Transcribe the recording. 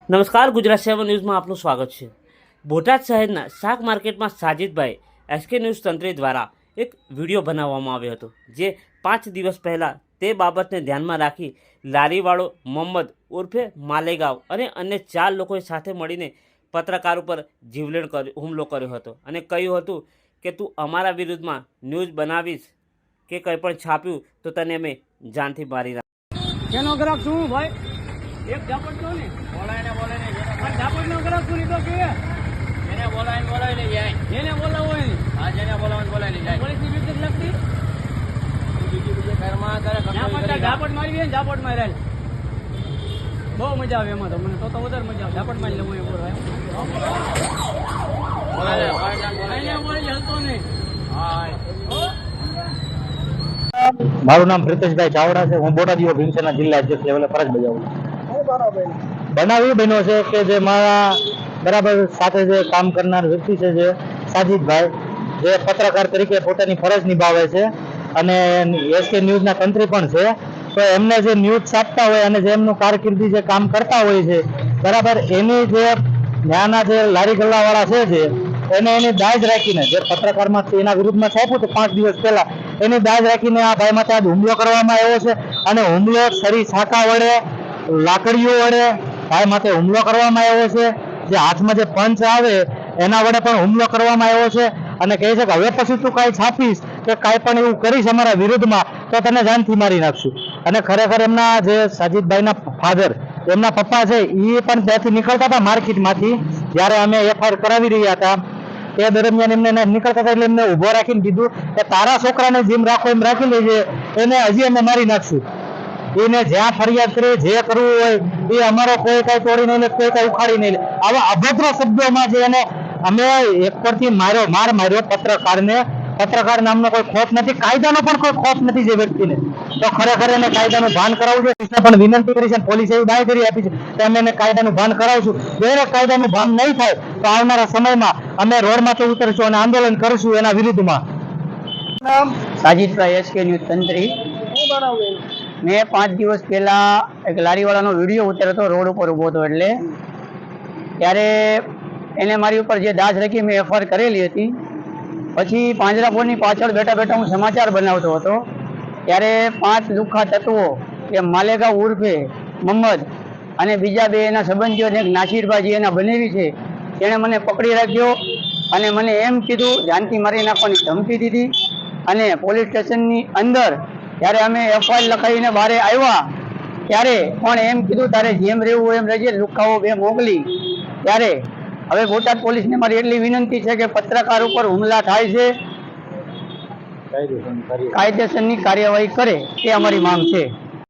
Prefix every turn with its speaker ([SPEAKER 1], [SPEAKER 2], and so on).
[SPEAKER 1] નમસ્કાર, ગુજરાત 7 ન્યૂઝમાં આપનું સ્વાગત છે। બોટાદ શહેરના શાક માર્કેટમાં સાજિદભાઈ એસકે ન્યૂઝ તંત્રી દ્વારા એક વિડીયો બનાવવામાં આવ્યો હતો, જે 5 દિવસ પહેલાં તે બાબતને ધ્યાનમાં રાખી લારીવાળો મોહમ્મદ ઉર્ફે માલેગાંવ અને અન્ય 4 લોકોએ સાથે મળીને પત્રકાર ઉપર જીવલેણ હુમલો કર્યો હતો અને કહ્યું હતું કે તું અમારા વિરુદ્ધમાં ન્યૂઝ બનાવીશ કે કંઈ પણ છાપ્યું તો તને અમે જાનથી મારી નાખીશું।
[SPEAKER 2] કેનો ગ્રાહક છું ભાઈ? એક ઝાપટ નો ને બોલાય ઝાપટ નો ગ્રાહક છું લીધો કે એને બોલાવી લઈ જાય, જેને બોલાવો હોય હા જેને બોલાવો બોલાવી લઈ જાય। પોલીસ ની વિકેટ લગતી બીજી ઘરમાં કરે ઝાપટ મારી ને ઝાપટ મારી બહુ મજા આવે એમાં તો મને તો વધારે મજા આવે ઝાપટ મારી લઉં એ બોલાય હલતો નહીં।
[SPEAKER 3] મારું નામ પ્રિતેશભાઈ ચાવડા છે। હું બોટાદ ભીમસેના જિલ્લા અધ્યક્ષ લેવલે ફરજ બજાવું છું। બનાવ એ બન્યો છે કે જે મારા બરાબર સાથે જે કામ કરનાર વ્યક્તિ છે, જે સાજિદભાઈ, જે પત્રકાર તરીકે પોતાની ફરજ નિભાવે છે અને એસકે ન્યૂઝના તંત્રી પણ છે, તો એમને જે ન્યૂઝ છાપતા હોય અને જે એમનું કારકિર્દી જે કામ કરતા હોય છે બરાબર, એની જે ત્યાંના જે લારી ગલ્લાવાળા છે જે એને એની દાજ રાખીને જે પત્રકારમાં એના વિરુદ્ધમાં છાપ્યું તો 5 દિવસ પહેલા એની દાજ રાખીને આ ભાઈ માથે હુમલો કરવામાં આવ્યો છે અને હુમલો છરી છાકા વડે લાકડીઓ વડે ભાઈ માથે હુમલો કરવામાં આવ્યો છે। જે હાથમાં જે પંચ આવે એના વડે પણ હુમલો કરવામાં આવ્યો છે અને કહે છે કે હવે પછી તું કાંઈ છાપીશ કે કાંઈ પણ એવું કરીશ અમારા વિરુદ્ધમાં તો તને જાનથી મારી નાખશું। અને ખરેખર એમના જે સાજિદભાઈના ફાધર, એમના પપ્પા છે, એ પણ ત્યાંથી નીકળતા હતા માર્કેટમાંથી, જ્યારે અમે એફઆઈઆર કરાવી રહ્યા હતા તે દરમિયાન એમને નીકળતા હતા એટલે એમને ઊભો રાખીને કીધું કે તારા છોકરાને જેમ રાખો એમ રાખી લેજે, એને હજી અમે મારી નાખશું। એને જ્યાં ફરિયાદ કરી જે કરવું હોય એ અમારો કોઈ કઈ તોડી નહીં લે, કોઈ કઈ ઉખાડી નહીં લે। આવા અભદ્ર શબ્દોમાં જે એને અમે એક પરથી માર્યો પત્રકારને, પત્રકાર નામનો કોઈ ખોફ નથી, કાયદાનો પણ કોઈ ખોફ નથી જે વ્યક્તિને, તો ખરેખર એને કાયદાનું ભાન કરાવવું જોઈએ। પણ વિનંતી કરી છે, પોલીસે એવી બાંયધરી આપી છે કે અમે એને કાયદાનું ભાન કરાવશું। જો એને કાયદાનું ભાન નહીં થાય તો આવનારા સમયમાં અમે રોડમાંથી ઉતરશું અને આંદોલન કરીશું એના વિરુદ્ધમાં।
[SPEAKER 2] સાજિદભાઈ એસકે ન્યૂઝ તંત્રી। મેં 5 દિવસ પહેલા એક લારીવાળાનો વિડીયો ઉતાર્યો હતો, રોડ ઉપર ઊભો હતો એટલે ત્યારે એને મારી ઉપર જે દાજ રાખી મેં એફઆઈઆર કરેલી હતી। પછી પાંજરાપોળની પાછળ બેઠા હું સમાચાર બનાવતો હતો ત્યારે 5 લુખ્ખા તત્વો એ માલેગાંવ ઉર્ફે મોહમ્મદ અને બીજા 2 એના સંબંધીઓને એક નાસિરભાઈ એના બનેવી છે, તેણે મને પકડી રાખ્યો અને મને એમ કીધું જાનથી મારી નાખવાની ધમકી દીધી। અને પોલીસ સ્ટેશનની અંદર ત્યારે અમે એફઆઈઆર લખાવીને બહાર આવ્યા ત્યારે પણ એમ કીધું તારે જેમ રહેવું હોય એમ રહેજે, લુખ્ખાઓ 2 મોકલી। ત્યારે હવે બોટાદ પોલીસને મારી એટલી વિનંતી છે કે પત્રકાર ઉપર હુમલા થાય છે કાયદેસરની કાર્યવાહી કરે, એ અમારી માંગ છે।